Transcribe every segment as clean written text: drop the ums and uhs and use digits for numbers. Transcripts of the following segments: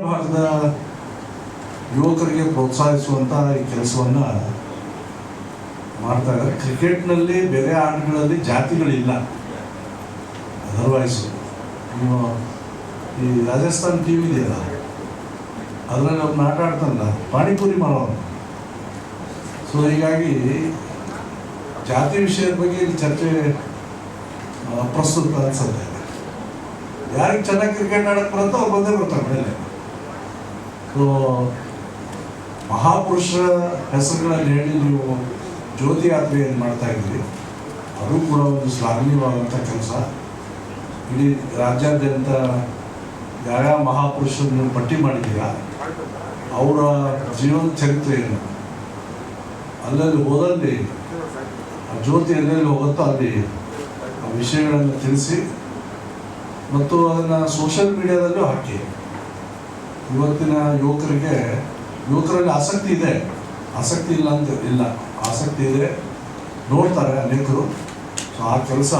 ಭಾಗದ ಯುವಕರಿಗೆ ಪ್ರೋತ್ಸಾಹಿಸುವಂಥ ಈ ಕೆಲಸವನ್ನು ಮಾಡ್ತಾ ಇದ್ದಾರೆ. ಕ್ರಿಕೆಟ್ನಲ್ಲಿ ಬೇರೆ ಆಟಗಳಲ್ಲಿ ಜಾತಿಗಳಿಲ್ಲ. ಅದರ್ವೈಸ್ ನೀವು ಈ ರಾಜಸ್ಥಾನ್ ಟೀಮ್ ಇದೆಯಲ್ಲ, ಅದರಲ್ಲಿ ಅವ್ರನ್ನ ಆಟ ಆಡ್ತಾನಲ್ಲ, ಪಾನಿಪುರಿ ಮಾಡೋನು. ಸೊ ಹೀಗಾಗಿ ಜಾತಿ ವಿಷಯದ ಬಗ್ಗೆ ಇಲ್ಲಿ ಚರ್ಚೆ ಪ್ರಸ್ತುತ ಅನ್ಸುತ್ತೆ. ಯಾರಿಗೆ ಚೆನ್ನಾಗಿ ಕ್ರಿಕೆಟ್ ಆಡಕ್ಕೆ ಬರುತ್ತೋ ಅವ್ರು ಬಂದೇ ಬರ್ತಾರೆ ಮೇಲೆ. ಸೊ ಮಹಾಪುರುಷರ ಹೆಸರುಗಳಲ್ಲಿ ಹೇಳಿ ನೀವು ಜ್ಯೋತಿ ಯಾತ್ರೆಯನ್ನು ಮಾಡ್ತಾ ಇದ್ದೀರಿ. ಅದು ಕೂಡ ಒಂದು ಶ್ಲಾಘನೀಯವಾದಂಥ ಕೆಲಸ. ಇಡೀ ರಾಜ್ಯಾದ್ಯಂತ ಯಾವ್ಯಾವ ಮಹಾಪುರುಷರನ್ನು ಪಟ್ಟಿ ಮಾಡಿದ್ದೀರಾ, ಅವರ ಜೀವನ ಚರಿತ್ರೆಯನ್ನು ಅಲ್ಲಲ್ಲಿ ಹೋದಲ್ಲಿ ಆ ಜ್ಯೋತಿ ಎಲ್ಲೆಲ್ಲಿ ಹೋಗುತ್ತೋ ಅಲ್ಲಿ ಆ ವಿಷಯಗಳನ್ನು ತಿಳಿಸಿ ಮತ್ತು ಅದನ್ನು ಸೋಷಿಯಲ್ ಮೀಡಿಯಾದಲ್ಲೂ ಹಾಕಿ. ಇವತ್ತಿನ ಯುವಕರಲ್ಲಿ ಆಸಕ್ತಿ ಇದೆ, ಆಸಕ್ತಿ ಇಲ್ಲ ಅಂತ ಇಲ್ಲ, ಆಸಕ್ತಿ ಇದೆ, ನೋಡ್ತಾರೆ ಅನೇಕರು. ಸೊ ಆ ಕೆಲಸ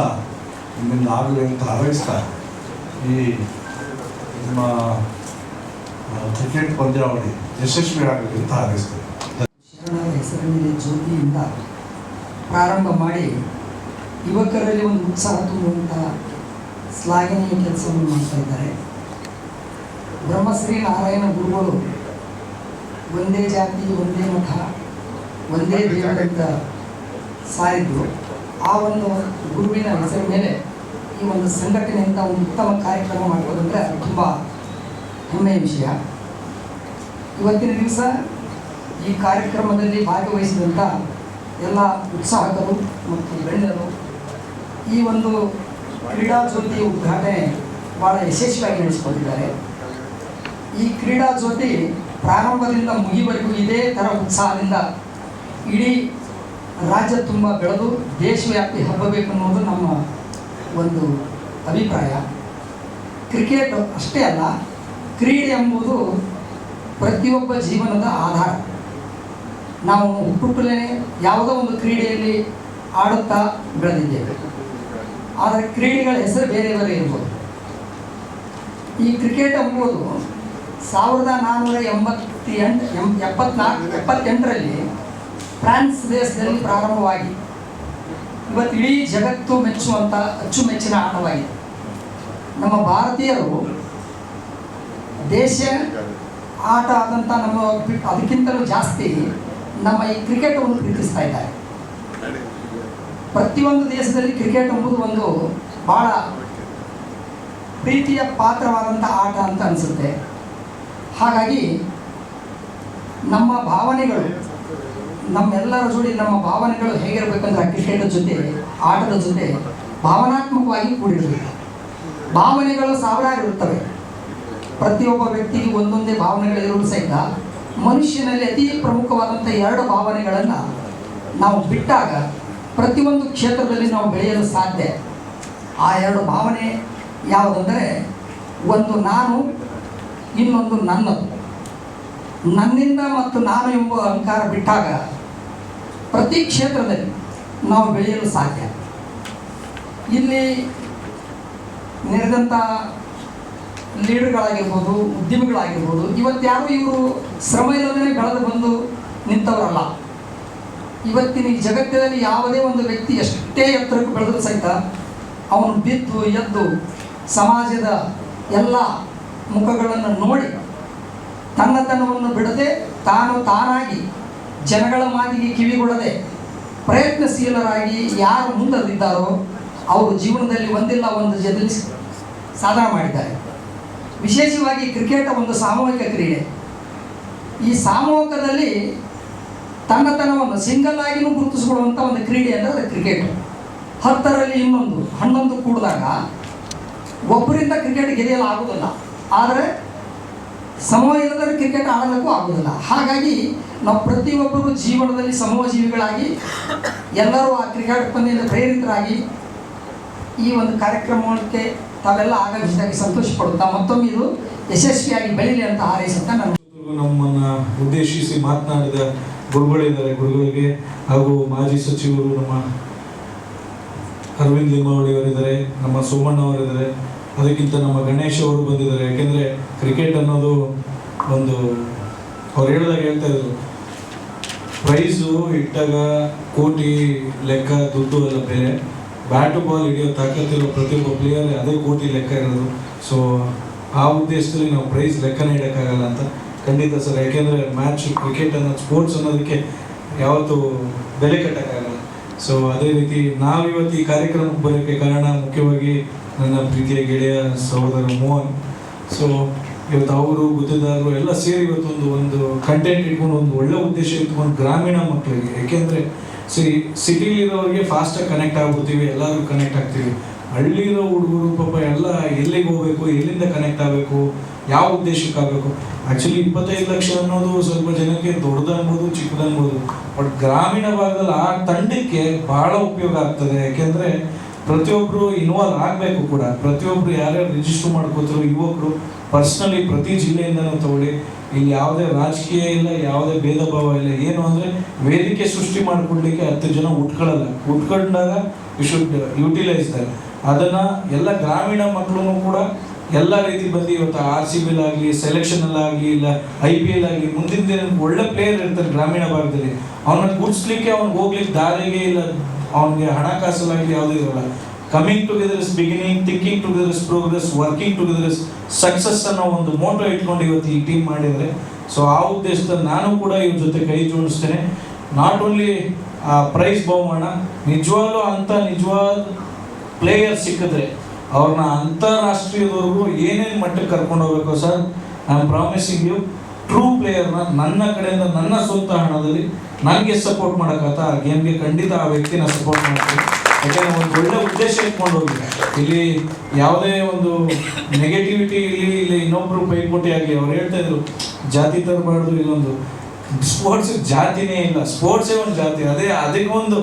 ನಿಮ್ಮಿಂದ ಆಗಲಿ ಅಂತ ಹಾರೈಸ್ತಾ ಈ ನಿಮ್ಮ ಕ್ರಿಕೆಟ್ ಪಂದ್ಯಾವಳಿ ಯಶಸ್ವಿ ಆಗಲಿ ಅಂತ ಹಾರೈಸ್ತಾರೆ. ಶರಣರ ಹೆಸರಿನಲ್ಲಿ ಜ್ಯೋತಿಯಿಂದ ಪ್ರಾರಂಭ ಮಾಡಿ ಯುವಕರಲ್ಲಿ ಒಂದು ಉತ್ಸಾಹ ತುಂಬುವಂಥ ಶ್ಲಾಘನೀಯ ಕೆಲಸವನ್ನು ಮಾಡ್ತಾ ಇದ್ದಾರೆ. ಬ್ರಹ್ಮಶ್ರೀ ನಾರಾಯಣ ಗುರುಗಳು ಒಂದೇ ಜಾತಿ, ಒಂದೇ ಮತ, ಒಂದೇ ದೇವರಂತ ಸಾರಿದ್ದು. ಆ ಒಂದು ಗುರುವಿನ ಹೆಸರ ಮೇಲೆ ಈ ಒಂದು ಸಂಘಟನೆಯಿಂದ ಒಂದು ಉತ್ತಮ ಕಾರ್ಯಕ್ರಮ ಮಾಡೋದಂದರೆ ತುಂಬ ಹೆಮ್ಮೆಯ ವಿಷಯ. ಇವತ್ತಿನ ದಿವಸ ಈ ಕಾರ್ಯಕ್ರಮದಲ್ಲಿ ಭಾಗವಹಿಸಿದಂಥ ಎಲ್ಲ ಉತ್ಸಾಹಕರು ಮತ್ತು ಗಣ್ಯರು ಈ ಒಂದು ಕ್ರೀಡಾ ಜ್ಯೋತಿ ಉದ್ಘಾಟನೆ ಭಾಳ ಯಶಸ್ವಿಯಾಗಿ ನಡೆಸಿಕೊಂಡಿದ್ದಾರೆ. ಈ ಕ್ರೀಡಾ ಜ್ಯೋತಿ ಪ್ರಾರಂಭದಿಂದ ಮುಗಿವರೆಗೂ ಇದೇ ಥರ ಉತ್ಸಾಹದಿಂದ ಇಡೀ ರಾಜ್ಯ ತುಂಬ ಬೆಳೆದು ದೇಶವ್ಯಾಪಿ ಹಬ್ಬಬೇಕು ಅನ್ನೋದು ನಮ್ಮ ಒಂದು ಅಭಿಪ್ರಾಯ. ಕ್ರಿಕೆಟ್ ಅಷ್ಟೇ ಅಲ್ಲ, ಕ್ರೀಡೆ ಎಂಬುದು ಪ್ರತಿಯೊಬ್ಬ ಜೀವನದ ಆಧಾರ. ನಾವು ಹುಟ್ಟುತ್ತಲೇ ಯಾವುದೋ ಒಂದು ಕ್ರೀಡೆಯಲ್ಲಿ ಆಡುತ್ತಾ ಬೆಳೆದಿದ್ದೇವೆ. ಆದರೆ ಕ್ರೀಡೆಗಳ ಹೆಸರು ಬೇರೆ ಬೇರೆ ಇರ್ಬೋದು. ಈ ಕ್ರಿಕೆಟ್ ಎಂಬುದು 1478ರಲ್ಲಿ ಫ್ರಾನ್ಸ್ ದೇಶದಲ್ಲಿ ಪ್ರಾರಂಭವಾಗಿ ಇವತ್ತು ಇಡೀ ಜಗತ್ತು ಮೆಚ್ಚುವಂಥ ಅಚ್ಚುಮೆಚ್ಚಿನ ಆಟವಾಗಿದೆ. ನಮ್ಮ ಭಾರತೀಯರು ದೇಶ ಆಟ ಆದಂಥ ನಮ್ಮ ಅದಕ್ಕಿಂತಲೂ ಜಾಸ್ತಿ ನಮ್ಮ ಈ ಕ್ರಿಕೆಟನ್ನು ಪ್ರೀತಿಸ್ತಾ ಇದ್ದಾರೆ. ಪ್ರತಿಯೊಂದು ದೇಶದಲ್ಲಿ ಕ್ರಿಕೆಟ್ ಎಂಬುದು ಒಂದು ಭಾಳ ಪ್ರೀತಿಯ ಪಾತ್ರವಾದಂಥ ಆಟ ಅಂತ ಅನಿಸುತ್ತೆ. ಹಾಗಾಗಿ ನಮ್ಮ ಭಾವನೆಗಳು, ನಮ್ಮೆಲ್ಲರ ಜೋಡಿ ನಮ್ಮ ಭಾವನೆಗಳು ಹೇಗಿರಬೇಕಂದ್ರೆ ಕ್ರಿಕೆಟ್ ಜೊತೆ, ಆಟದ ಜೊತೆ ಭಾವನಾತ್ಮಕವಾಗಿ ಕೂಡಿರಬೇಕು. ಭಾವನೆಗಳು ಸಾವಿರಾರು ಇರುತ್ತವೆ. ಪ್ರತಿಯೊಬ್ಬ ವ್ಯಕ್ತಿಗೆ ಒಂದೊಂದೇ ಭಾವನೆಗಳಿರುವುದು ಸಹಿತ ಮನುಷ್ಯನಲ್ಲಿ ಅತಿ ಪ್ರಮುಖವಾದಂಥ 2 ಭಾವನೆಗಳನ್ನು ನಾವು ಬಿಟ್ಟಾಗ ಪ್ರತಿಯೊಂದು ಕ್ಷೇತ್ರದಲ್ಲಿ ನಾವು ಬೆಳೆಯಲು ಸಾಧ್ಯ. ಆ 2 ಭಾವನೆ ಯಾವುದಂದರೆ, ಒಂದು ನಾನು, ಇನ್ನೊಂದು ನನ್ನದು. ನನ್ನಿಂದ ಮತ್ತು ನಾನು ಎಂಬ ಅಹಂಕಾರ ಬಿಟ್ಟಾಗ ಪ್ರತಿ ಕ್ಷೇತ್ರದಲ್ಲಿ ನಾವು ಬೆಳೆಯಲು ಸಾಧ್ಯ. ಇಲ್ಲಿ ನೆರೆದಂಥ ಲೀಡರ್ಗಳಾಗಿರ್ಬೋದು, ಉದ್ಯಮಿಗಳಾಗಿರ್ಬೋದು, ಇವತ್ತು ಇವರು ಶ್ರಮ ಇಲ್ಲದೇ ಬೆಳೆದು ಬಂದು ನಿಂತವರಲ್ಲ. ಇವತ್ತಿನ ಈ ಜಗತ್ತಿನಲ್ಲಿ ಯಾವುದೇ ಒಂದು ವ್ಯಕ್ತಿ ಎಷ್ಟೇ ಎತ್ತರಕ್ಕೆ ಬೆಳೆದರೂ ಸಹಿತ ಅವನು ಬಿದ್ದು ಎದ್ದು ಸಮಾಜದ ಎಲ್ಲ ಮುಖಗಳನ್ನು ನೋಡಿ ತನ್ನತನವನ್ನು ಬಿಡದೆ ತಾನಾಗಿ ಜನಗಳ ಮಾತಿಗೆ ಕಿವಿಗೊಡದೆ ಪ್ರಯತ್ನಶೀಲರಾಗಿ ಯಾರು ಮುಂದಿದ್ದಾರೋ ಅವರು ಜೀವನದಲ್ಲಿ ಒಂದಿಲ್ಲ ಒಂದು ಜೊತೆಲಿ ಸಾಧನೆ ಮಾಡಿದ್ದಾರೆ. ವಿಶೇಷವಾಗಿ ಕ್ರಿಕೆಟ್ ಒಂದು ಸಾಮೂಹಿಕ ಕ್ರೀಡೆ. ಈ ಸಾಮೂಹಿಕದಲ್ಲಿ ತನ್ನತನವನ್ನು ಸಿಂಗಲ್ ಆಗಿನೂ ಗುರುತಿಸಿಕೊಳ್ಳುವಂಥ ಒಂದು ಕ್ರೀಡೆ ಅಂದರೆ ಅದು ಕ್ರಿಕೆಟ್. 10ರಲ್ಲಿ 11 ಕೂಡಿದಾಗ ಒಬ್ಬರಿಂದ ಕ್ರಿಕೆಟ್ ಗೆದೆಯಲು ಆಗೋದಿಲ್ಲ, ಆದರೆ ಸಮೂಹ ಇಲ್ಲದ್ರೆ ಕ್ರಿಕೆಟ್ ಆಡಲಿಕ್ಕೂ ಆಗೋದಿಲ್ಲ. ಹಾಗಾಗಿ ನಾವು ಪ್ರತಿಯೊಬ್ಬರು ಜೀವನದಲ್ಲಿ ಸಮೂಹ ಜೀವಿಗಳಾಗಿ ಎಲ್ಲರೂ ಆ ಕ್ರಿಕೆಟ್ ಪಂದ್ಯದಿಂದ ಪ್ರೇರಿತರಾಗಿ ಈ ಒಂದು ಕಾರ್ಯಕ್ರಮಕ್ಕೆ ತಾವೆಲ್ಲ ಆಗಮಿಸಿದಾಗಿ ಸಂತೋಷ ಪಡುತ್ತಾ ಮತ್ತೊಮ್ಮೆ ಇದು ಯಶಸ್ವಿಯಾಗಿ ಬೆಳೀಲಿ ಅಂತ ಹಾರೈಸುತ್ತಾ ನಮ್ಮನ್ನು ಉದ್ದೇಶಿಸಿ ಮಾತನಾಡಿದ ಗುರುಗಳಿದ್ದಾರೆ. ಗುರುಗಳಿಗೆ ಹಾಗೂ ಮಾಜಿ ಸಚಿವರು ನಮ್ಮ ಅರವಿಂದ್ ಲಿಂಬಾವಳಿ ಅವರಿದ್ದಾರೆ, ನಮ್ಮ ಸೋಮಣ್ಣ ಅವರಿದ್ದಾರೆ, ಅದಕ್ಕಿಂತ ನಮ್ಮ ಗಣೇಶ್ ಅವರು ಬಂದಿದ್ದಾರೆ. ಯಾಕೆಂದರೆ ಕ್ರಿಕೆಟ್ ಅನ್ನೋದು ಒಂದು ಅವ್ರು ಹೇಳಿದಾಗ ಹೇಳ್ತಾ ಇದ್ರು, ಪ್ರೈಸು ಇಟ್ಟಾಗ ಕೋಟಿ ಲೆಕ್ಕ ದುಡ್ಡು ಎಲ್ಲ ಬೇರೆ, ಬ್ಯಾಟು ಬಾಲ್ ಹಿಡಿಯೋ ತಾಕತ್ತಿರೋ ಪ್ರತಿಯೊಬ್ಬ ಪ್ಲೇಯರ್ ಅದೇ ಕೋಟಿ ಲೆಕ್ಕ ಇರೋದು. ಸೊ ಆ ಉದ್ದೇಶದಲ್ಲಿ ನಾವು ಪ್ರೈಸ್ ಲೆಕ್ಕನೇ ಇಡೋಕ್ಕಾಗಲ್ಲ ಅಂತ. ಖಂಡಿತ ಸರ್, ಯಾಕೆಂದರೆ ಮ್ಯಾಚ್ ಕ್ರಿಕೆಟ್ ಅನ್ನೋದು ಸ್ಪೋರ್ಟ್ಸ್ ಅನ್ನೋದಕ್ಕೆ ಯಾವತ್ತೂ ಬೆಲೆ ಕಟ್ಟೋಕ್ಕಾಗಲ್ಲ. ಸೊ ಅದೇ ರೀತಿ ನಾವಿವತ್ತು ಈ ಕಾರ್ಯಕ್ರಮಕ್ಕೆ ಬರೋಕ್ಕೆ ಕಾರಣ ಮುಖ್ಯವಾಗಿ ನನ್ನ ಪ್ರೀತಿಯ ಗೆಳೆಯ ಸಹೋದರ ಮೋಹನ್. ಸೊ ಇವತ್ತು ಅವರು ಗುತ್ತಿದಾರರು ಎಲ್ಲ ಸೇರಿ ಇವತ್ತು ಒಂದು ಕಂಟೆಂಟ್ ಇಟ್ಕೊಂಡು ಒಂದು ಒಳ್ಳೆ ಉದ್ದೇಶ ಇಟ್ಕೊಂಡು ಗ್ರಾಮೀಣ ಮಕ್ಕಳಿಗೆ, ಯಾಕೆಂದರೆ ಸಿಟಿಲಿರೋರಿಗೆ ಫಾಸ್ಟಾಗಿ ಕನೆಕ್ಟ್ ಆಗ್ಬಿಡ್ತೀವಿ, ಎಲ್ಲರೂ ಕನೆಕ್ಟ್ ಆಗ್ತೀವಿ. ಹಳ್ಳಿರೋ ಹುಡುಗರು ಪಾಪ ಎಲ್ಲ ಎಲ್ಲಿಗೆ ಹೋಗ್ಬೇಕು, ಎಲ್ಲಿಂದ ಕನೆಕ್ಟ್ ಆಗಬೇಕು, ಯಾವ ಉದ್ದೇಶಕ್ಕೆ ಆಗಬೇಕು. ಆ್ಯಕ್ಚುಲಿ 25 ಲಕ್ಷ ಅನ್ನೋದು ಸ್ವಲ್ಪ ಜನಕ್ಕೆ ದೊಡ್ಡದನ್ಬೋದು ಚಿಕ್ಕದನ್ಬೋದು, ಬಟ್ ಗ್ರಾಮೀಣ ಭಾಗದಲ್ಲಿ ಆ ತಂಡಕ್ಕೆ ಭಾಳ ಉಪಯೋಗ ಆಗ್ತದೆ. ಯಾಕೆಂದರೆ ಪ್ರತಿಯೊಬ್ಬರು ಇನ್ವಾಲ್ವ್ ಆಗಬೇಕು ಕೂಡ. ಪ್ರತಿಯೊಬ್ಬರು ಯಾರ್ಯಾರು ರಿಜಿಸ್ಟರ್ ಮಾಡ್ಕೋತಾರೋ ಯುವಕರು ಪರ್ಸ್ನಲಿ ಪ್ರತಿ ಜಿಲ್ಲೆಯಿಂದನೂ ತಗೊಳ್ಳಿ. ಇಲ್ಲಿ ಯಾವುದೇ ರಾಜಕೀಯ ಇಲ್ಲ, ಯಾವುದೇ ಭೇದ ಭಾವ ಇಲ್ಲ. ಏನು ಅಂದರೆ ವೇದಿಕೆ ಸೃಷ್ಟಿ ಮಾಡಿಕೊಡ್ಲಿಕ್ಕೆ 10 ಜನ ಉಟ್ಕೊಂಡಾಗ ವಿ ಶುಡ್ ಯುಟಿಲೈಸ್ ದಟ್. ಅದನ್ನು ಎಲ್ಲ ಗ್ರಾಮೀಣ ಮಕ್ಕಳು ಕೂಡ ಎಲ್ಲ ರೀತಿ ಬಂದು ಇವತ್ತು RCB ಆಗಲಿ, ಸೆಲೆಕ್ಷನಲ್ಲಾಗಲಿ, ಇಲ್ಲ IPL ಆಗಲಿ, ಮುಂದಿನ ದಿನ ಒಳ್ಳೆ ಪ್ಲೇಯರ್ ಇರ್ತಾರೆ ಗ್ರಾಮೀಣ ಭಾಗದಲ್ಲಿ. ಅವನ್ನ ಗುಡ್ಸ್ಲಿಕ್ಕೆ ಅವ್ನಿಗೆ ಹೋಗ್ಲಿಕ್ಕೆ ದಾರಿಗೆ ಇಲ್ಲ, ಅವನಿಗೆ ಹಣಕಾಸಲಾಗಲಿ ಯಾವುದೂ ಇರೋಲ್ಲ. Coming together is beginning, thinking together is progress, working together is success ಅನ್ನೋ ಒಂದು ಮೋಟೋ ಇಟ್ಕೊಂಡು ಇವತ್ತು ಈ ಟೀಮ್ ಮಾಡಿದರೆ. ಸೊ ಆ ಉದ್ದೇಶದಲ್ಲಿ ನಾನು ಕೂಡ ಇವ್ರ ಜೊತೆ ಕೈ ಜೋಡಿಸ್ತೇನೆ. ನಾಟ್ ಓನ್ಲಿ ಪ್ರೈಸ್ ಬಹುಮಾನ, ನಿಜವಾದ ಪ್ಲೇಯರ್ ಸಿಕ್ಕಿದ್ರೆ ಅವ್ರನ್ನ ಅಂತಾರಾಷ್ಟ್ರೀಯದವರೆಗೂ ಏನೇನು ಮಟ್ಟಕ್ಕೆ ಕರ್ಕೊಂಡು ಹೋಗ್ಬೇಕು ಸರ್, I am promising you, true ಪ್ಲೇಯರ್ನ ನನ್ನ ಕಡೆಯಿಂದ ನನ್ನ ಸ್ವಂತ ಹಣದಲ್ಲಿ ನನಗೆ ಸಪೋರ್ಟ್ ಮಾಡೋಕ್ಕತ್ತ ಆ ಗೇಮ್ಗೆ ಖಂಡಿತ ಆ ವ್ಯಕ್ತಿನ ಸಪೋರ್ಟ್ ಮಾಡ್ತೀನಿ. ಯಾಕೆಂದರೆ ಒಂದು ಒಳ್ಳೆ ಉದ್ದೇಶ ಇಟ್ಕೊಂಡು ಹೋಗಿ ಇಲ್ಲಿ ಯಾವುದೇ ಒಂದು ನೆಗೆಟಿವಿಟಿ ಇಲ್ಲಿ ಇನ್ನೊಬ್ಬರು ಪೈಪೋಟಿ ಆಗಲಿ. ಅವ್ರು ಹೇಳ್ತಾ ಇದ್ರು ಜಾತಿ ತರಬಾರ್ದು, ಇಲ್ಲೊಂದು ಸ್ಪೋರ್ಟ್ಸ್ ಜಾತಿನೇ ಇಲ್ಲ, ಸ್ಪೋರ್ಟ್ಸೇ ಒಂದು ಜಾತಿ. ಅದಕ್ಕೆ ಒಂದು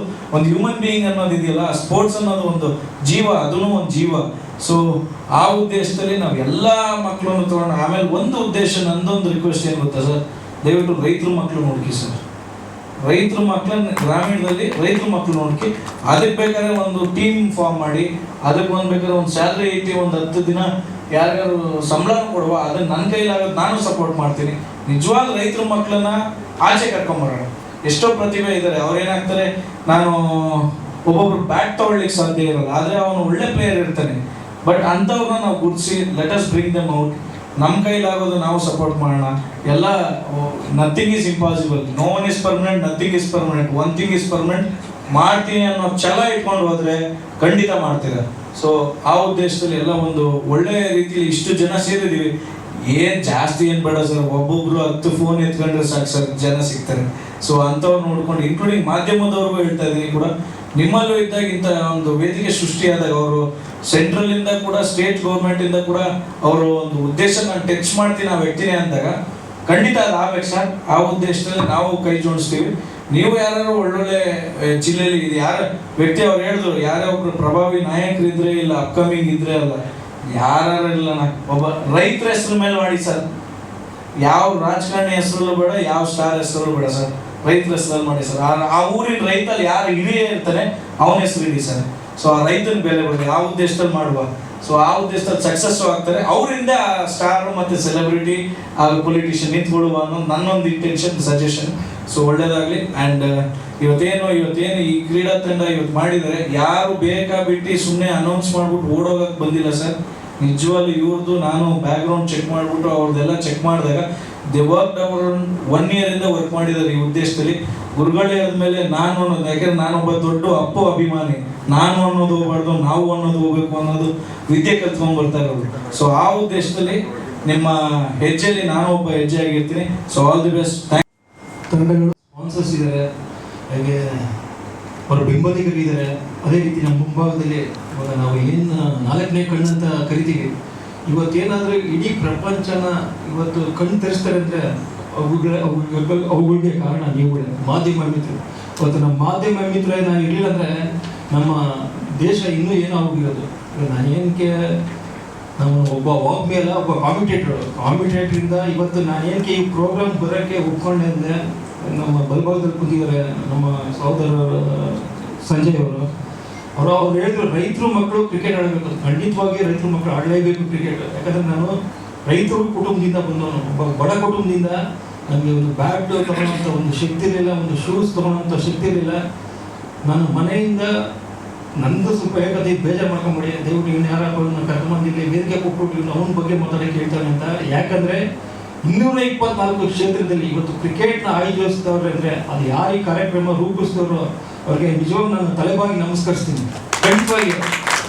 ಹ್ಯೂಮನ್ ಬೀಯಿಂಗ್ ಅನ್ನೋದು ಇದೆಯಲ್ಲ, ಸ್ಪೋರ್ಟ್ಸ್ ಅನ್ನೋದು ಒಂದು ಜೀವ, ಅದೂ ಒಂದು ಜೀವ. ಸೊ ಆ ಉದ್ದೇಶದಲ್ಲಿ ನಾವು ಎಲ್ಲ ಮಕ್ಕಳನ್ನು ತೊಗೊಂಡು ಆಮೇಲೆ ಒಂದು ಉದ್ದೇಶ, ನಂದೊಂದು ರಿಕ್ವೆಸ್ಟ್ ಏನು ಗೊತ್ತಾ ಸರ್, ದಯವಿಟ್ಟು ರೈತರ ಮಕ್ಕಳು ನೋಡ್ಕಿ ಸರ್. ರೈತರ ಮಕ್ಕಳನ್ನ ಗ್ರಾಮೀಣದಲ್ಲಿ ರೈತರ ಮಕ್ಕಳು ನೋಡ್ಕಿ, ಅದಕ್ಕೆ ಬೇಕಾದ್ರೆ ಒಂದು ಟೀಮ್ ಫಾರ್ಮ್ ಮಾಡಿ, ಅದಕ್ಕೆ ಬೇಕಾದ್ರೆ ಒಂದು ಸ್ಯಾಲ್ರಿ ಐತಿ, ಒಂದು 10 ದಿನ ಯಾರ್ಯಾರು ಸಂಬಳ ಕೊಡುವ, ಅದನ್ನ ನನ್ನ ಕೈಲಾಗೋದು ನಾನು ಸಪೋರ್ಟ್ ಮಾಡ್ತೀನಿ. ನಿಜವಾದ ರೈತರ ಮಕ್ಕಳನ್ನ ಆಚೆ ಕರ್ಕೊಂಬರೋಣ. ಎಷ್ಟೋ ಪ್ರತಿಭೆ ಇದ್ದಾರೆ, ಅವ್ರೇನಾಗ್ತಾರೆ, ನಾನು ಒಬ್ಬೊಬ್ರು ಬ್ಯಾಟ್ ತಗೊಳ್ಳಿಕ್ಕೆ ಸಾಧ್ಯ ಇರಲ್ಲ, ಆದರೆ ಅವನು ಒಳ್ಳೆ ಪ್ಲೇಯರ್ ಇರ್ತಾನೆ. ಬಟ್ ಅಂಥವ್ರನ್ನ ನಾವು ಗುರುತಿಸಿ let us bring them out. ನಮ್ಮ ಕೈಲಾಗೋದು ನಾವು ಸಪೋರ್ಟ್ ಮಾಡೋಣ. ಎಲ್ಲ nothing is impossible, no one is permanent, nothing is permanent, one thing is permanent. ಮಾಡ್ತೀನಿ ಅನ್ನೋ ಛಲ ಇಟ್ಕೊಂಡು ಹೋದರೆ ಖಂಡಿತ ಮಾಡ್ತೀರ. ಸೊ ಆ ಉದ್ದೇಶದಲ್ಲಿ ಎಲ್ಲ ಒಂದು ಒಳ್ಳೆ ರೀತಿಯಲ್ಲಿ ಇಷ್ಟು ಜನ ಸೇರಿದ್ದೀವಿ. ಏನು ಜಾಸ್ತಿ ಏನು ಬೇಡ ಸರ್, ಒಬ್ಬೊಬ್ರು 10 ಫೋನ್ ಎತ್ಕೊಂಡ್ರೆ ಸಾಕು ಸರ್, ಜನ ಸಿಗ್ತಾರೆ. ಸೊ ಅಂಥವ್ರು ನೋಡ್ಕೊಂಡು, ಇನ್ಕ್ಲೂಡಿಂಗ್ ಮಾಧ್ಯಮದವ್ರಿಗೂ ಹೇಳ್ತಾ ಇದ್ದೀನಿ ಕೂಡ, ನಿಮ್ಮಲ್ಲೂ ಇದ್ದಾಗ ಇಂಥ ಒಂದು ವೇದಿಕೆ ಸೃಷ್ಟಿಯಾದಾಗ ಅವರು ಸೆಂಟ್ರಲಿಂದ ಕೂಡ ಸ್ಟೇಟ್ ಗೌರ್ಮೆಂಟಿಂದ ಕೂಡ ಅವರು ಒಂದು ಉದ್ದೇಶ ನಾನು ಟಚ್ ಮಾಡ್ತೀನಿ ಆ ವ್ಯಕ್ತಿನೇ ಅಂದಾಗ ಖಂಡಿತ ಅದು ಆಗ್ಬೇಕು ಸರ್. ಆ ಉದ್ದೇಶದಲ್ಲಿ ನಾವು ಕೈ ಜೋಡಿಸ್ತೀವಿ. ನೀವು ಯಾರು ಒಳ್ಳೊಳ್ಳೆ ಜಿಲ್ಲೆಯಲ್ಲಿ ಇದು ಯಾರ ವ್ಯಕ್ತಿ ಅವ್ರು ಹೇಳಿದ್ರು, ಯಾರೇ ಒಬ್ರು ಪ್ರಭಾವಿ ನಾಯಕರಿದ್ರೆ ಇಲ್ಲ ಅಪ್ಕಮಿಂಗ್ ಇದ್ರೆ ಅಲ್ಲ, ಯಾರು ಇಲ್ಲ, ಒಬ್ಬ ರೈತರ ಹೆಸರು ಮೇಲೆ ಮಾಡಿ ಸರ್. ಯಾವ ರಾಜಕಾರಣಿ ಹೆಸರಲ್ಲೂ ಬೇಡ, ಯಾವ ಸ್ಟಾರ್ ಹೆಸರಲ್ಲೂ ಬೇಡ ಸರ್, ರೈತರ ಹೆಸರಲ್ಲಿ ಮಾಡಿ ಸರ್. ಆ ಊರಿನ ರೈತಲ್ಲಿ ಯಾರು ಹಿರಿಯ ಇರ್ತಾನೆ ಅವನ ಹೆಸರು ಇಡಿ ಸರ್. ಸೊ ಆ ರೈತನ ಬೆಲೆ ಬರಲಿ, ಆ ಉದ್ದೇಶದಲ್ಲಿ ಮಾಡುವ. ಸೊ ಆ ಉದ್ದೇಶದಲ್ಲಿ ಸಕ್ಸಸ್ ಆಗ್ತಾರೆ, ಅವರಿಂದ ಸ್ಟಾರ್ ಮತ್ತು ಸೆಲೆಬ್ರಿಟಿ ಪೊಲಿಟಿಷಿಯನ್ ನಿಂತ್ಕೊಳ್ಳುವ ಅನ್ನೋದು ನನ್ನೊಂದು ಇಂಟೆನ್ಷನ್, ಸಜೆಷನ್. ಸೊ ಒಳ್ಳೇದಾಗಲಿ. ಆ್ಯಂಡ್ ಇವತ್ತೇನು ಈ ಕ್ರೀಡಾ ತಂಡ ಇವತ್ತು ಮಾಡಿದರೆ, ಯಾರು ಬೇಕಾ ಬಿಟ್ಟು ಸುಮ್ಮನೆ ಅನೌನ್ಸ್ ಮಾಡ್ಬಿಟ್ಟು ಓಡೋಗಕ್ಕೆ ಬಂದಿಲ್ಲ ಸರ್. ನಿಜವಾಗ್ಲೂ ಇವ್ರದ್ದು ನಾನು ಬ್ಯಾಕ್ಗ್ರೌಂಡ್ ಚೆಕ್ ಮಾಡಿಬಿಟ್ಟು ಅವ್ರದ್ದೆಲ್ಲ ಚೆಕ್ ಮಾಡಿದಾಗ ದೇ ವರ್ಕ್ ಅವರು 1 ಇಯರಿಂದ ವರ್ಕ್ ಮಾಡಿದ್ದಾರೆ ಈ ಉದ್ದೇಶದಲ್ಲಿ. ಗುರುಗಳೇ ಆದಮೇಲೆ ನಾನು ಅನ್ನೋದು, ಯಾಕೆಂದ್ರೆ ನಾನೊಬ್ಬ ದೊಡ್ಡ ಅಪ್ಪು ಅಭಿಮಾನಿ, ನಾನು ಅನ್ನೋದು ಹೋಗ್ಬಾರ್ದು, ನಾವು ಅನ್ನೋದು ಹೋಗ್ಬೇಕು ಅನ್ನೋದು ವಿದ್ಯೆ ಕಲ್ತ್ಕೊಂಡು ಬರ್ತಾ ಇರೋದು. ಸೊ ಆ ಉದ್ದೇಶದಲ್ಲಿ ನಿಮ್ಮ ಹೆಜ್ಜೆಯಲ್ಲಿ ನಾನು ಒಬ್ಬ ಹೆಜ್ಜೆ ಆಗಿರ್ತೀನಿ. So all the best. ತಂಡಗಳು ಸ್ಪಾನ್ಸರ್ಸ್ ಇದ್ದಾರೆ, ಹಾಗೆ ಅವರ ಬೆಂಬಲಿಗರಿದ್ದಾರೆ. ಅದೇ ರೀತಿ ನಮ್ಮ ಮುಂಭಾಗದಲ್ಲಿ ಇವಾಗ ನಾವು ಏನು 4ನೇ ಕಣ್ಣಂತ ಕರಿತೀವಿ, ಇವತ್ತೇನಾದರೂ ಇಡೀ ಪ್ರಪಂಚನ ಇವತ್ತು ಕಣ್ಣು ತೆರೆಸ್ತಾರೆ ಅಂದರೆ ಅವುಗಳಿಗೆ ಕಾರಣ ನೀವುಗಳೇ, ಮಾಧ್ಯಮ ಮಿತ್ರರು. ಇವತ್ತು ನಮ್ಮ ಮಾಧ್ಯಮ ಮಿತ್ರ ನಾನು ಇರಲಿಲ್ಲ ಅಂದರೆ ನಮ್ಮ ದೇಶ ಇನ್ನೂ ಏನೋ ಆಗೋಗಿರೋದು. ನಾನು ಏನಕ್ಕೆ ನಾನು ಒಬ್ಬ ವಾಕ್ ಮೇಲೆ ಒಬ್ಬ ಕಾಮಿಟೇಟ್ರಿಂದ ಇವತ್ತು ನಾನು ಏನಕ್ಕೆ ಈ ಪ್ರೋಗ್ರಾಮ್ ಬರೋಕ್ಕೆ ಒಪ್ಕೊಂಡೆ ಅಂದರೆ, ನಮ್ಮ ಬಲಭಾಗದಲ್ಲಿ ಕೂತಿದ್ದಾರೆ ನಮ್ಮ ಸಹೋದರರು ಸಂಜಯ್ ಅವ್ರು ಹೇಳಿದ್ರು ರೈತರು ಮಕ್ಕಳು ಕ್ರಿಕೆಟ್ ಆಡಬೇಕು. ಖಂಡಿತವಾಗಿ ರೈತರ ಮಕ್ಕಳು ಆಡಲೇಬೇಕು ಕ್ರಿಕೆಟ್. ಯಾಕಂದರೆ ನಾನು ರೈತರ ಕುಟುಂಬದಿಂದ ಬಂದವನು, ಒಬ್ಬ ಬಡ ಕುಟುಂಬದಿಂದ. ನನಗೆ ಒಂದು ಬ್ಯಾಟ್ ತೊಗೊಳ್ಳೋಂಥ ಒಂದು ಶಕ್ತಿ ಇರಲಿಲ್ಲ, ಒಂದು ಶೂಸ್ ತೊಗೊಳ್ಳೋಂಥ ಶಕ್ತಿ ಇರಲಿಲ್ಲ. ನಾನು ಮನೆಯಿಂದ ನಂದು ಸ್ವಲ್ಪ ಏಕತೆ ಬೇಜಾರು ಮಾಡ್ಕೊಂಬಿಡಿ, ದಯವಿಟ್ಟು ಇವ್ನು ಯಾರಪ್ಪ ಇವ್ನ ಕರ್ಕೊಂಬಂದಿಲ್ಲ ವೇದಿಕೆ ಕೊಟ್ಬಿಟ್ಟು ಇವ್ನು ಅವನ ಬಗ್ಗೆ ಮಾತಾಡೋಕ್ಕೆ ಹೇಳ್ತಾನೆ ಅಂತ. ಯಾಕಂದರೆ 224 ಕ್ಷೇತ್ರದಲ್ಲಿ ಇವತ್ತು ಕ್ರಿಕೆಟ್ನ ಆಯೋಜಿಸ್ತವ್ರೆ ಅಂದರೆ ಅದು ಯಾರು ಈ ಕಾರ್ಯಕ್ರಮ ರೂಪಿಸಿದವರು ಅವ್ರಿಗೆ ನಿಜವಾಗ್ಲೂ ನಾನು ತಲೆಬಾಗಿ ನಮಸ್ಕರಿಸ್ತೀನಿ. ಖಂಡಿತವಾಗಿ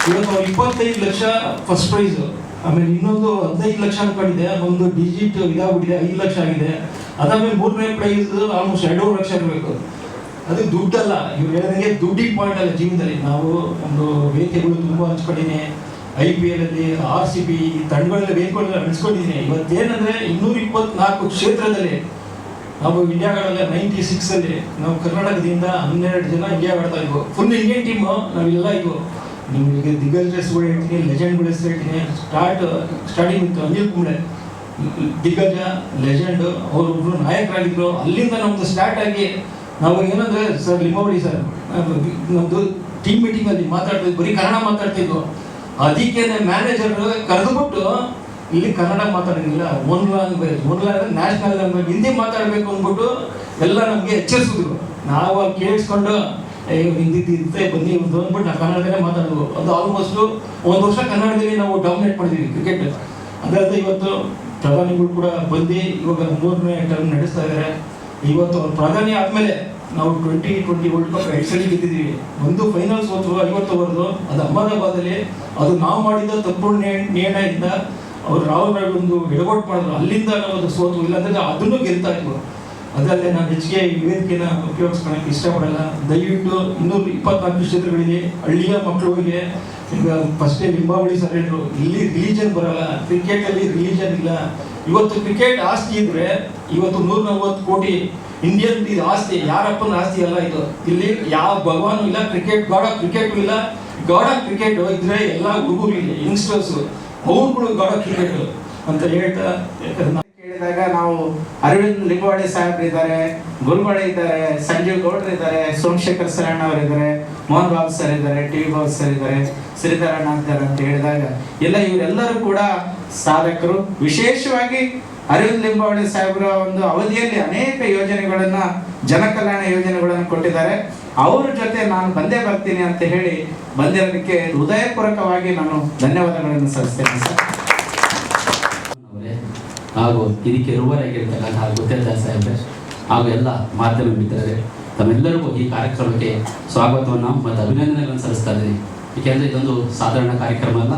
ಇವತ್ತು ಅವ್ರು 25 ಲಕ್ಷ ಫಸ್ಟ್ ಪ್ರೈಸು, ಆಮೇಲೆ ಇನ್ನೊಂದು 15 ಲಕ್ಷ ಅನ್ಕೊಂಡಿದೆ, ಒಂದು ಡಿಜಿಟ್ ಇದಾಗ್ಬಿಟ್ಟಿದೆ, 5 ಲಕ್ಷ ಆಗಿದೆ. ಅದಾದ್ಮೇಲೆ 3ನೇ ಪ್ರೈಸ್ ಆಲ್ಮೋಸ್ಟ್ 2.5 ಲಕ್ಷ ಇರಬೇಕು. ಅದು ದುಡ್ಡಲ್ಲ, ಇವ್ರು ಹೇಳಿದಂಗೆ ದುಡ್ಡಿಗೆ ಪಾಯಿಂಟ್ ಅಲ್ಲ ಜೀವನದಲ್ಲಿ. ನಾವು ಒಂದು ವೇದಿಕೆಗಳು ತುಂಬ ಹಂಚ್ಕೊಂಡಿದ್ದೀನಿ, IPL ಅಲ್ಲಿ RCB ತಂಡಗಳೆಲ್ಲ ವೇದಿಕೆಗಳೆಲ್ಲ ಹಂಚ್ಕೊಂಡಿದ್ದೀನಿ. ಇವತ್ತೇನಂದರೆ 224 ಕ್ಷೇತ್ರದಲ್ಲಿ ನಾವು ಇಂಡಿಯಾಗಳೆಲ್ಲ 96 ನಾವು ಕರ್ನಾಟಕದಿಂದ 12 ಜನ ಇಂಡಿಯಾ ಆಡ್ತಾ ಇದ್ವು. ಫುಲ್ ಇಂಡಿಯನ್ ಟೀಮು ನಾವೆಲ್ಲ ಇದ್ವು. ನಿಮಗೆ ದಿಗ್ಗಜ ಹೆಸರುಗಳು ಹೇಳ್ತೀನಿ, ಲೆಜೆಂಡ್ಗಳು ಹೆಸರು ಹೇಳ್ತೀನಿ. ಸ್ಟಾರ್ಟಿಂಗ್ ಇತ್ತು ಅನಿಲ್ ಕುಂಬ್ಳೆ, ದಿಗ್ಗಜ ಲೆಜೆಂಡ್, ಅವರೊಬ್ಬರು ನಾಯಕರಾಗಿದ್ದರು. ಅಲ್ಲಿಂದ ನಮ್ಮದು ಸ್ಟಾರ್ಟ್ ಆಗಿ ನಾವು ಏನಂದರೆ ಸರ್ ಲಿಂಬಾವಳಿ ಸರ್ ನಮ್ಮದು ಟೀಮ್ ಮೀಟಿಂಗಲ್ಲಿ ಮಾತಾಡ್ತಿದ್ವಿ, ಬರೀ ಕನ್ನಡ ಮಾತಾಡ್ತಿದ್ವು. ಅದಕ್ಕೆ ಮ್ಯಾನೇಜರ್ ಕರೆದುಬಿಟ್ಟು ಇಲ್ಲಿ ಕನ್ನಡ ಮಾತಾಡೋಂಗಿಲ್ಲ, one language national language Hindi ಮಾತಾಡಬೇಕು ಅಂದ್ಬಿಟ್ಟು ಎಲ್ಲ ನಮಗೆ ಎಚ್ಚರಿಸಿದ್ರು. ನಾವು ಕೇಳಿಸ್ಕೊಂಡು ಹಿಂದಿ ಇರುತ್ತೆ ಬನ್ನಿ ಒಂದು ಅಂದ್ಬಿಟ್ಟು ನಾವು ಕನ್ನಡದಲ್ಲೇ ಮಾತಾಡೋದು. ಅದು ಆಲ್ಮೋಸ್ಟು 1 ವರ್ಷ ಕನ್ನಡದಲ್ಲಿ ನಾವು ಡಾಮಿನೇಟ್ ಮಾಡಿದ್ವಿ ಕ್ರಿಕೆಟ್. ಅದಲ್ಲದೆ ಇವತ್ತು ಪ್ರಧಾನಿಗಳು ಕೂಡ ಬಂದು ಇವಾಗ 3ನೇ ಟರ್ಮ್ ನಡೆಸ್ತಾ ಇದ್ದಾರೆ. ಇವತ್ತು ಅವ್ರು ಪ್ರಧಾನಿ ಆದಮೇಲೆ ನಾವು 2020 ವರ್ಲ್ಡ್ ಕಪ್ 2 ಸಲ ಗೆದ್ದಿದ್ದೀವಿ. ಒಂದು ಫೈನಲ್ ಸೋತು 50 ಓವರ್ದು, ಅದು ಅಹಮದಾಬಾದಲ್ಲಿ. ಅದು ನಾವು ಮಾಡಿದ ತಪ್ಪು ನಿರ್ಣಯದಿಂದ ಅವರು ರಾಹುಲ್ ಗಾಂಧಿ ಒಂದು ಎಡವಟ್ಟು ಮಾಡಿದ್ರು, ಅಲ್ಲಿಂದ ನಾವು ಅದು ಸೋತು. ಇಲ್ಲಾಂದರೆ ಅದನ್ನು ಗೆಲ್ತಾ ಇದ್ವು. ಅದಲ್ಲದೆ ನಾನು ಹೆಚ್ಚಿಗೆ ಈ ವೇದಿಕೆನ ಉಪಯೋಗಿಸ್ಕೊಳಕ್ಕೆ ಇಷ್ಟಪಡಲ್ಲ. ದಯವಿಟ್ಟು 224 ಕ್ಷೇತ್ರಗಳಿಗೆ ಹಳ್ಳಿಯ ಮಕ್ಕಳಿಗೆ ಈಗ ಫಸ್ಟೇ ಲಿಂಬಾವಳಿ ಸರ್ ಹೇಳಿದ್ರು, ಇಲ್ಲಿ ರಿಲಿಜನ್ ಬರಲ್ಲ, ಕ್ರಿಕೆಟಲ್ಲಿ ರಿಲಿಜನ್ ಇಲ್ಲ. ಇವತ್ತು ಕ್ರಿಕೆಟ್ ಆಸ್ತಿ ಇದ್ರೆ ಇವತ್ತು 140 ಕೋಟಿ ಇಂಡಿಯನ್ ಇದು ಆಸ್ತಿ, ಯಾರಪ್ಪನ ಆಸ್ತಿ ಅಲ್ಲ ಇದು. ಇಲ್ಲಿ ಯಾವ ಭಗವಾನು ಇಲ್ಲ, ಕ್ರಿಕೆಟ್ ಗಾಡ್ ಆಫ್ ಕ್ರಿಕೆಟು ಇಲ್ಲ. ಗಾಡ್ ಆಫ್ ಕ್ರಿಕೆಟ್ ಇದ್ರೆ ಎಲ್ಲ ಹುಡುಗರು ಇಲ್ಲ, ಯಂಗ್ಸ್ಟರ್ಸು ಅವ್ರುಗಳು ಗಾಡ್ ಆಫ್ ಕ್ರಿಕೆಟ್ ಅಂತ ಹೇಳ್ತಾ. ಕೇಳಿದಾಗ ನಾವು ಅರವಿಂದ್ ಲಿಂಬಾವಳಿ ಸಾಹೇಬ್ರು ಇದ್ದಾರೆ, ಗುರುಗಳು ಇದ್ದಾರೆ, ಸಂಜೀವ್ ಗೌಡ್ರು ಇದ್ದಾರೆ, ಸೋಮಶೇಖರ್ ಸರಣ್ಣ ಅವರು ಇದ್ದಾರೆ, ಮೋಹನ್ ಬಾಬು ಸರ್ ಇದ್ದಾರೆ, TV ಬಾಬು ಸರ್ ಇದ್ದಾರೆ, ಶ್ರೀಧರಣ್ಣ ಇದ್ದಾರೆ ಅಂತ ಹೇಳಿದಾಗ ಇವರೆಲ್ಲರೂ ಕೂಡ ಸಾಧಕರು. ವಿಶೇಷವಾಗಿ ಅರವಿಂದ್ ಲಿಂಬಾವಳಿ ಸಾಹೇಬ್ರ ಒಂದು ಅವಧಿಯಲ್ಲಿ ಅನೇಕ ಯೋಜನೆಗಳನ್ನ, ಜನಕಲ್ಯಾಣ ಯೋಜನೆಗಳನ್ನು ಕೊಟ್ಟಿದ್ದಾರೆ. ಅವ್ರ ಜೊತೆ ನಾನು ಬಂದೇ ಬರ್ತೀನಿ ಅಂತ ಹೇಳಿ ಬಂದಿರೋದಕ್ಕೆ ಹೃದಯಪೂರ್ವಕವಾಗಿ ನಾನು ಧನ್ಯವಾದಗಳನ್ನು ಸಲ್ಲಿಸ್ತೇನೆ ಸರ್. ಹಾಗೂ ಇದಕ್ಕೆ ರೂವಾರಾಗಿರ್ತಕ್ಕಂಥ ಗುತ್ತೇದಾರ್ ಸಾಹೇಬ್ರೆ ಹಾಗೂ ಎಲ್ಲ ಮಾಧ್ಯಮ ಮಿತ್ರರೇ, ತಮ್ಮೆಲ್ಲರಿಗೂ ಈ ಕಾರ್ಯಕ್ರಮಕ್ಕೆ ಸ್ವಾಗತವನ್ನು ಮತ್ತು ಅಭಿನಂದನೆಗಳನ್ನು ಸಲ್ಲಿಸ್ತಾ ಇದ್ದೀನಿ. ಏಕೆಂದರೆ ಇದೊಂದು ಸಾಧಾರಣ ಕಾರ್ಯಕ್ರಮ ಅಲ್ಲ.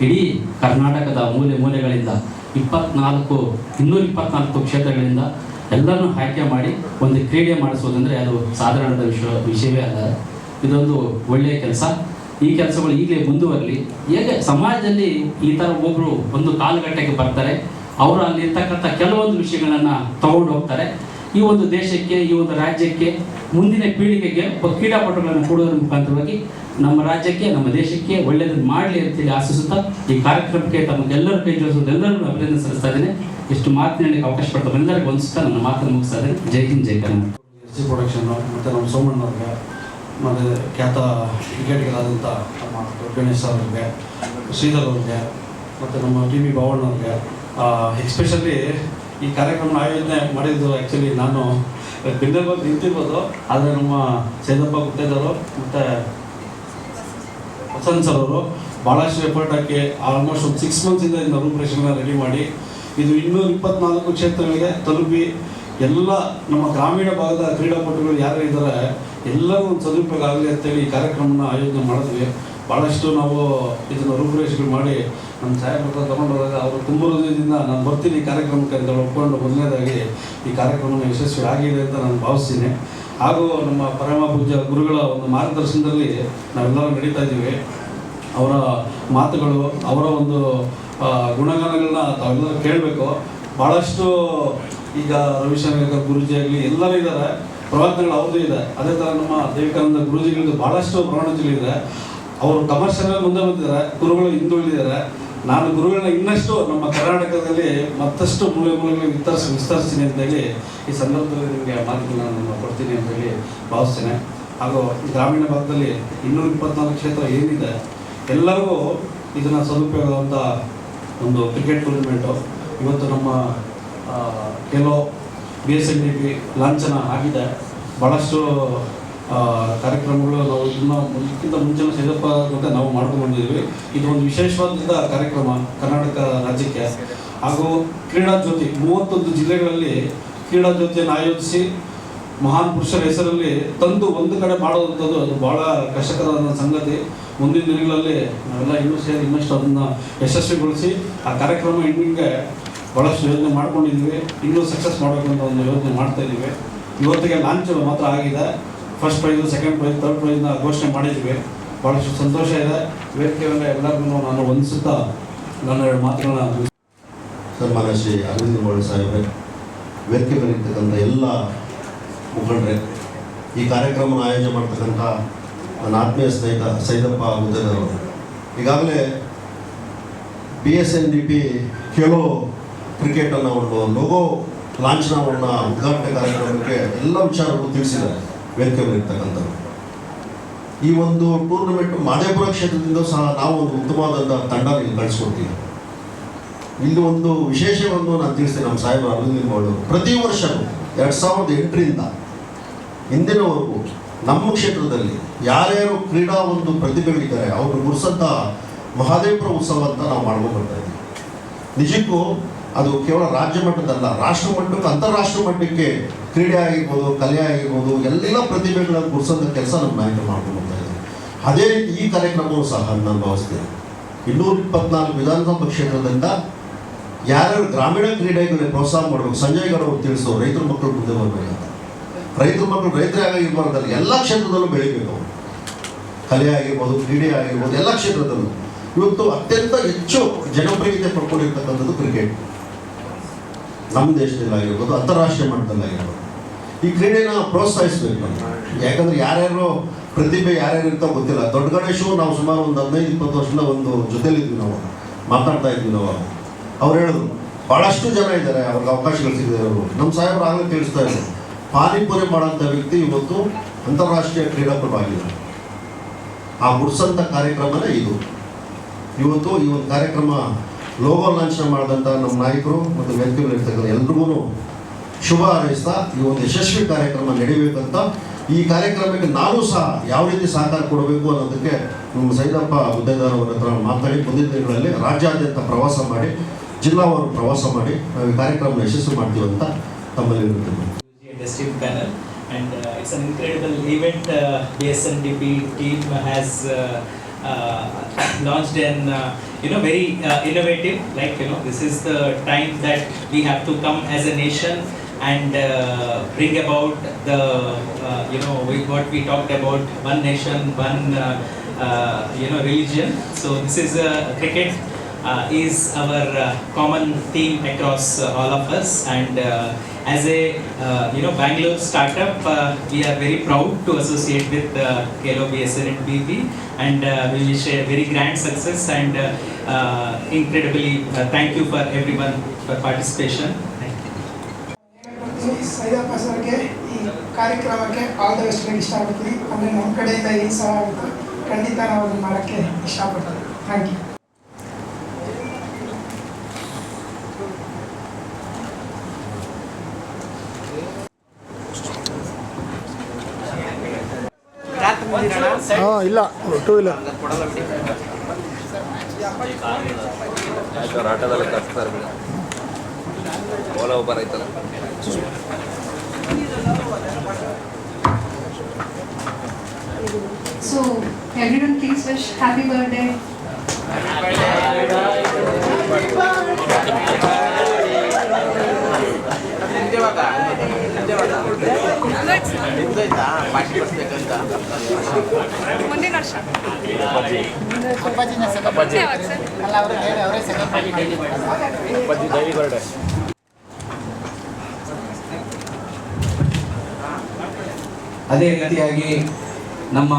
ಇಡೀ ಕರ್ನಾಟಕದ ಮೂಲೆ ಮೂಲೆಗಳಿಂದ 224 ಕ್ಷೇತ್ರಗಳಿಂದ ಎಲ್ಲರನ್ನೂ ಆಯ್ಕೆ ಮಾಡಿ ಒಂದು ಕ್ರೀಡೆ ಮಾಡಿಸೋದಂದರೆ ಅದು ಸಾಧಾರಣದ ವಿಷಯವೇ ಅಲ್ಲ. ಇದೊಂದು ಒಳ್ಳೆಯ ಕೆಲಸ. ಈ ಕೆಲಸಗಳು ಈಗಲೇ ಮುಂದುವರಲಿ. ಹೇಗೆ ಸಮಾಜದಲ್ಲಿ ಈ ಥರ ಒಬ್ಬರು ಒಂದು ಕಾಲಘಟ್ಟಕ್ಕೆ ಬರ್ತಾರೆ, ಅವರು ಅಲ್ಲಿರ್ತಕ್ಕಂಥ ಕೆಲವೊಂದು ವಿಷಯಗಳನ್ನು ತಗೊಂಡು ಹೋಗ್ತಾರೆ. ಈ ಒಂದು ದೇಶಕ್ಕೆ, ಈ ಒಂದು ರಾಜ್ಯಕ್ಕೆ, ಮುಂದಿನ ಪೀಳಿಗೆಗೆ ಕ್ರೀಡಾಪಟುಗಳನ್ನು ಕೊಡೋದ್ರ ಮುಖಾಂತರವಾಗಿ ನಮ್ಮ ರಾಜ್ಯಕ್ಕೆ, ನಮ್ಮ ದೇಶಕ್ಕೆ ಒಳ್ಳೆಯದನ್ನು ಮಾಡಲಿ ಅಂತೇಳಿ ಆಶಿಸುತ್ತಾ ಈ ಕಾರ್ಯಕ್ರಮಕ್ಕೆ ತಮಗೆಲ್ಲರೂ ಕೈ ಜೋಡಿಸೋದು ಎಲ್ಲರಿಗೂ ಅಭಿನಂದನೆ ಸಲ್ಲಿಸ್ತಾ ಇದ್ದೇನೆ. ಎಷ್ಟು ಮಾತನಾಡಲಿಕ್ಕೆ ಅವಕಾಶ ಪಡ್ತಾರೆ ಎಲ್ಲರಿಗೂ ಹೊಂದಿಸ್ತಾ ನನ್ನ ಮಾತನ್ನು ಮುಗಿಸ್ತಾ ಇದ್ದೇನೆ. ಜೈ ಹಿಂದ್, ಜೈ ಕರ್ನಾಟಕ. SG ಪ್ರೊಡಕ್ಷನ್ನು ಮತ್ತು ನಮ್ಮ ಸೋಮಣ್ಣವ್ರಿಗೆ, ಮತ್ತು ಖ್ಯಾತ ಕ್ರಿಕೆಟ್ಗಳಾದಂಥ ನಮ್ಮ ಗಣೇಶ್ ಅವ್ರಿಗೆ, ಶ್ರೀಧರ್ ಅವ್ರಿಗೆ, ಮತ್ತು ನಮ್ಮ TV ಬಾವಣ್ಣವ್ರಿಗೆ, ಎಸ್ಪೆಷಲಿ ಈ ಕಾರ್ಯಕ್ರಮ ಆಯೋಜನೆ ಮಾಡಿದ್ದು ಆ್ಯಕ್ಚುಲಿ ನಾನು ಬೆಂಗಳೂರು ನಿಂತಿರ್ಬೋದು, ಆದರೆ ನಮ್ಮ ಸೇದಪ್ಪ ಗುತ್ತೇದಾರು ಮತ್ತು ವಸಂತ್ ಸರ್ ಅವರು ಭಾಳಷ್ಟು ಎಫರ್ಟ್ ಹಾಕಿ ಆಲ್ಮೋಸ್ಟ್ ಒಂದು 6 ಮಂತ್ಸಿಂದ ಇದನ್ನ ರೂಪರೇಷೆಗಳನ್ನ ರೆಡಿ ಮಾಡಿ ಇದು 224 ಕ್ಷೇತ್ರಗಳಿಗೆ ತಲುಪಿ ಎಲ್ಲ ನಮ್ಮ ಗ್ರಾಮೀಣ ಭಾಗದ ಕ್ರೀಡಾಪಟುಗಳು ಯಾರು ಇದ್ದಾರೆ ಎಲ್ಲರೂ ಒಂದು ಸದುಪಯೋಗ ಆಗಲಿ ಅಂತೇಳಿ ಈ ಕಾರ್ಯಕ್ರಮನ ಆಯೋಜನೆ ಮಾಡಿದ್ವಿ. ಭಾಳಷ್ಟು ನಾವು ಇದನ್ನು ರೂಪರೇಷೆಗಳು ಮಾಡಿ ನಮ್ಮ ಸಾಹೇಬ್ರ ತೊಗೊಂಡೋದಾಗ ಅವರು ತುಂಬ ಹೃದಯದಿಂದ ನಾನು ಬರ್ತೀನಿ ಈ ಕಾರ್ಯಕ್ರಮಕ್ಕೆ ಅಂತ ಒಪ್ಕೊಂಡು ಮೊದಲನೇದಾಗಿ ಈ ಕಾರ್ಯಕ್ರಮ ಯಶಸ್ವಿ ಆಗಿದೆ ಅಂತ ನಾನು ಭಾವಿಸ್ತೀನಿ. ಹಾಗೂ ನಮ್ಮ ಪರಮ ಪೂಜ್ಯ ಗುರುಗಳ ಒಂದು ಮಾರ್ಗದರ್ಶನದಲ್ಲಿ ನಾವೆಲ್ಲರೂ ನಡೀತಾ ಇದ್ದೀವಿ. ಅವರ ಮಾತುಗಳು, ಅವರ ಒಂದು ಗುಣಗಾನಗಳನ್ನ ತಾವೆಲ್ಲರೂ ಕೇಳಬೇಕು. ಭಾಳಷ್ಟು ಈಗ ರವಿಶಂಕರ್ ಗುರೂಜಿ ಆಗಲಿ ಎಲ್ಲರೂ ಇದ್ದಾರೆ, ಪ್ರವಚನಗಳು ಅವ್ರದ್ದು ಇದೆ. ಅದೇ ಥರ ನಮ್ಮ ದೇವಿಕಾನಂದ ಗುರೂಜಿಗಳದ್ದು ಭಾಳಷ್ಟು ಪ್ರವಚನಗಳಿದೆ. ಅವರು ಕಮರ್ಷಿಯಲ್ ಮುಂದೆ ಬಂದಿದ್ದಾರೆ, ಗುರುಗಳು ಹಿಂದುಳಿದಿದ್ದಾರೆ. ನಾನು ಗುರುಗಳನ್ನ ಇನ್ನಷ್ಟು ನಮ್ಮ ಕರ್ನಾಟಕದಲ್ಲಿ ಮತ್ತಷ್ಟು ಮೂಲೆಗಳಿಗೆ ವಿಸ್ತರಿಸ್ತೀನಿ ಅಂತೇಳಿ ಈ ಸಂದರ್ಭದಲ್ಲಿ ನಿಮಗೆ ಮಾತುಗಳನ್ನ ನಾನು ಕೊಡ್ತೀನಿ ಅಂತೇಳಿ ಭಾವಿಸ್ತೇನೆ. ಹಾಗೂ ಗ್ರಾಮೀಣ ಭಾಗದಲ್ಲಿ 224 ಕ್ಷೇತ್ರ ಏನಿದೆ ಎಲ್ಲರಿಗೂ ಇದನ್ನು ಸದುಪಯೋಗ ಅಂತ ಒಂದು ಕ್ರಿಕೆಟ್ ಟೂರ್ನಮೆಂಟು ಇವತ್ತು ನಮ್ಮ ಕೆಲವು BSNDP ಲಾಂಛನ ಆಗಿದೆ. ಭಾಳಷ್ಟು ಕಾರ್ಯಕ್ರಮಗಳು ನಾವು ಇದಕ್ಕಿಂತ ಮುಂಚಿನ ಸೈದಪ್ಪ ಜೊತೆ ನಾವು ಮಾಡ್ಕೊಂಡು ಬಂದಿದ್ದೀವಿ. ಇದು ಒಂದು ವಿಶೇಷವಾದ ಕಾರ್ಯಕ್ರಮ ಕರ್ನಾಟಕ ರಾಜ್ಯಕ್ಕೆ. ಹಾಗೂ ಕ್ರೀಡಾ ಜ್ಯೋತಿ 31 ಜಿಲ್ಲೆಗಳಲ್ಲಿ ಕ್ರೀಡಾ ಜ್ಯೋತಿಯನ್ನು ಆಯೋಜಿಸಿ ಮಹಾನ್ ಪುರುಷರ ಹೆಸರಲ್ಲಿ ತಂದು ಒಂದು ಕಡೆ ಮಾಡುವಂಥದ್ದು ಅದು ಭಾಳ ಕಷ್ಟಕರವಾದ ಸಂಗತಿ. ಮುಂದಿನ ದಿನಗಳಲ್ಲಿ ನಾವೆಲ್ಲ ಇನ್ನೂ ಸೇರಿ ಇನ್ನಷ್ಟು ಅದನ್ನು ಯಶಸ್ವಿಗೊಳಿಸಿ ಆ ಕಾರ್ಯಕ್ರಮ ಹೆಣ್ಣಿಗೆ ಭಾಳಷ್ಟು ಯೋಜನೆ ಮಾಡ್ಕೊಂಡಿದ್ದೀವಿ. ಇನ್ನೂ ಸಕ್ಸಸ್ ಮಾಡಬೇಕು ಅಂತ ಒಂದು ಯೋಜನೆ ಮಾಡ್ತಾ ಇದ್ದೀವಿ. ಇವತ್ತಿಗೆ ಲಾಂಚ್ ಮಾತ್ರ ಆಗಿದೆ. First prize, second prize, third ಪ್ರೈಸ್ನ ಘೋಷಣೆ ಮಾಡಿದ್ದೀವಿ. ಭಾಳಷ್ಟು ಸಂತೋಷ ಇದೆ. ವೇದಿಕೆ ಮೇಲೆ ಎಲ್ಲರಿಗೂ ನಾನು ವಂದಿಸುತ್ತಾ ನನ್ನ 2 ಮಾತುಗಳನ್ನ ಸನ್ಮಾನ್ಯ ಶ್ರೀ ಅರವಿಂದ್ ಲಿಂಬಾವಳಿ ಸಾಹೇಬ್ರೆ, ವೇದಿಕೆ ಮೇಲೆ ಇರ್ತಕ್ಕಂಥ ಎಲ್ಲ ಮುಖಂಡರೆ, ಈ ಕಾರ್ಯಕ್ರಮನ ಆಯೋಜನೆ ಮಾಡ್ತಕ್ಕಂಥ ನನ್ನ ಆತ್ಮೀಯ ಸ್ನೇಹಿತ ಸೈದಪ್ಪ ಗುದ್ದೇದವರು, ಈಗಾಗಲೇ BSNDP ಖೇಲೋ ಕ್ರಿಕೆಟನ್ನು ಒಂದು ಲೋಗೋ ಲಾಂಛನವನ್ನು ಉದ್ಘಾಟನೆ ಕಾರ್ಯಕ್ರಮಕ್ಕೆ ಎಲ್ಲ ವಿಚಾರಗಳು ತಿಳಿಸಿದ್ದಾರೆ ವೇದಿಕೆ ಮೇಲೆ ಇರ್ತಕ್ಕಂಥದ್ದು. ಈ ಒಂದು ಟೂರ್ನಮೆಂಟ್ ಮಾದೇಪುರ ಕ್ಷೇತ್ರದಿಂದ ಸಹ ನಾವು ಒಂದು ಉತ್ತಮವಾದಂಥ ತಂಡ ಇಲ್ಲಿ ಕಳಿಸ್ಕೊಡ್ತೀವಿ. ಇಲ್ಲಿ ಒಂದು ವಿಶೇಷವನ್ನು ನಾನು ತಿಳಿಸ್ತೇನೆ. ನಮ್ಮ ಸಾಹೇಬರು ಅರವಿಂದ್ ಲಿಂಬಾವಳಿ ಪ್ರತಿ ವರ್ಷ 2008ರಿಂದ ಇಂದಿನವರೆಗೂ ನಮ್ಮ ಕ್ಷೇತ್ರದಲ್ಲಿ ಯಾರ್ಯಾರು ಕ್ರೀಡಾ ಒಂದು ಪ್ರತಿಭೆಗಳಿದ್ದಾರೆ ಅವರು ಗುರುಸಂತ ಮಹಾದೇವಪುರ ಉತ್ಸವ ಅಂತ ನಾವು ಮಾಡ್ಕೊಂಡು ಬರ್ತಾ ಇದ್ದೀವಿ. ನಿಜಕ್ಕೂ ಅದು ಕೇವಲ ರಾಜ್ಯ ಮಟ್ಟದಲ್ಲ, ರಾಷ್ಟ್ರ ಮಟ್ಟಕ್ಕೆ, ಅಂತಾರಾಷ್ಟ್ರ ಮಟ್ಟಕ್ಕೆ ಕ್ರೀಡೆ ಆಗಿರ್ಬೋದು, ಕಲೆ ಆಗಿರ್ಬೋದು, ಎಲ್ಲ ಪ್ರತಿಭೆಗಳನ್ನು ಗುರುಸಂತ ಕೆಲಸ ನಮ್ಮ ನಾಯಕರು ಮಾಡ್ಕೊಂಡು ಬರ್ತಾ ಇದ್ದೀವಿ. ಅದೇ ರೀತಿ ಈ ಕಾರ್ಯಕ್ರಮವೂ ಸಹ ನಾನು ಭಾವಿಸ್ತೇನೆ. 224 ವಿಧಾನಸಭಾ ಕ್ಷೇತ್ರದಿಂದ ಯಾರ್ಯಾರು ಗ್ರಾಮೀಣ ಕ್ರೀಡೆಗಳಿಗೆ ಪ್ರೋತ್ಸಾಹ ಮಾಡಬೇಕು, ಸಂಜಯ್ ಗೌಡ ಅವರು ತಿಳಿಸೋರು ರೈತರ ಮಕ್ಕಳು ಮುಂದೆ ಬರಬೇಕಂತ. ರೈತರ ಮಕ್ಕಳು ರೈತರೇ ಆಗಿರ್ಬಾರ್ದಲ್ಲ, ಎಲ್ಲ ಕ್ಷೇತ್ರದಲ್ಲೂ ಬೆಳಿಬೇಕು ಅವರು. ಕಲೆ ಆಗಿರ್ಬೋದು, ಕ್ರೀಡೆ ಆಗಿರ್ಬೋದು, ಎಲ್ಲ ಕ್ಷೇತ್ರದಲ್ಲೂ. ಇವತ್ತು ಅತ್ಯಂತ ಹೆಚ್ಚು ಜನಪ್ರಿಯತೆ ಪಡ್ಕೊಂಡಿರ್ತಕ್ಕಂಥದ್ದು ಕ್ರಿಕೆಟ್. ನಮ್ಮ ದೇಶದಲ್ಲಿ ಆಗಿರ್ಬೋದು, ಅಂತಾರಾಷ್ಟ್ರೀಯ ಮಟ್ಟದಲ್ಲಾಗಿರ್ಬೋದು. ಈ ಕ್ರೀಡೆನ ಪ್ರೋತ್ಸಾಹಿಸಬೇಕು ನಾವು. ಯಾಕಂದರೆ ಯಾರ್ಯಾರು ಪ್ರತಿಭೆ ಯಾರ್ಯಾರು ಇರ್ತಾವ ಗೊತ್ತಿಲ್ಲ. ದೊಡ್ಡ ಗಣೇಶು ನಾವು ಸುಮಾರು ಒಂದು 15-20 ವರ್ಷದಿಂದ ಒಂದು ಜೊತೆಲಿದ್ವಿ, ನಾವು ಮಾತಾಡ್ತಾ ಇದ್ವಿ. ನಾವು ಅವ್ರು ಹೇಳಿದ್ರು ಭಾಳಷ್ಟು ಜನ ಇದ್ದಾರೆ ಅವ್ರಿಗೆ ಅವಕಾಶಗಳು ಸಿಗದೆ. ನಮ್ಮ ಸಾಹೇಬರು ಆಗಲೇ ತಿಳಿಸ್ತಾ ಇದ್ರು, ಪಾನಿಪುರಿ ಮಾಡೋಂಥ ವ್ಯಕ್ತಿ ಇವತ್ತು ಅಂತಾರಾಷ್ಟ್ರೀಯ ಕ್ರೀಡಾಪಟು ಆಗಿದ್ದಾರೆ. ಆ ಗುರ್ಸಂಥ ಕಾರ್ಯಕ್ರಮನೇ ಇದು. ಇವತ್ತು ಈ ಒಂದು ಕಾರ್ಯಕ್ರಮ ಲೋಗೋ ಲಾಂಛನ ಮಾಡಿದಂಥ ನಮ್ಮ ನಾಯಕರು ಮತ್ತು ವೇದಿಕೆಗಳು ಇರ್ತಕ್ಕಂಥ ಎಲ್ರಿಗೂ ಶುಭ ಹಾರೈಸ್ತಾ ಈ ಒಂದು ಯಶಸ್ವಿ ಕಾರ್ಯಕ್ರಮ ನಡೀಬೇಕಂತ, ಈ ಕಾರ್ಯಕ್ರಮಕ್ಕೆ ನಾವು ಸಹ ಯಾವ ರೀತಿ ಸಹಕಾರ ಕೊಡಬೇಕು ಅನ್ನೋದಕ್ಕೆ ನಮ್ಮ ಸೈದಪ್ಪ ಗುದ್ದೇದಾರ್ ಅವರ ಹತ್ರ ಮಾತಾಡಿ ಮುಂದಿನ ದಿನಗಳಲ್ಲಿ ರಾಜ್ಯಾದ್ಯಂತ ಪ್ರವಾಸ ಮಾಡಿ, ಜಿಲ್ಲಾವಾರು ಪ್ರವಾಸ ಮಾಡಿ ನಾವು ಈ ಕಾರ್ಯಕ್ರಮ ಯಶಸ್ವಿ ಮಾಡ್ತೀವಿ ಅಂತ ತಮ್ಮಲ್ಲಿ ಇರುತ್ತೇವೆ. And it's an incredible event. BSNDP team has launched an very innovative, like this is the time that we have to come as a nation and bring about the what we talked about, one nation, one religion. So this is cricket is our common theme across all of us, and as a Bangalore startup, we are very proud to associate with Khelo BSNDP, and we wish a very grand success, and incredibly thank you for everyone for participation. Saidappa ಸರ್ಗೆ ಈ ಕಾರ್ಯಕ್ರಮಕ್ಕೆ all the best ಇಷ್ಟಪಡ್ತೀನಿ. ಅಂದರೆ ನಮ್ಮ ಕಡೆಯಿಂದ ಏನು ಸಹ ಆಗುತ್ತೆ ಖಂಡಿತ ನಾವು ಅದನ್ನು ಮಾಡೋಕ್ಕೆ ಇಷ್ಟಪಡ್ತೀವಿ. Thank you. ಇಲ್ಲ 2 ವೀಲರ್ ಆಟೋದಲ್ಲಿ ಕಟ್ತಾರೆ, ಓಲಾ ಉಬರ್ ಐತಲ್ಲ. So everyone please wish happy birthday. ಮುಂದಿನ ವರ್ಷ ಅದೇ ರೀತಿಯಾಗಿ ನಮ್ಮ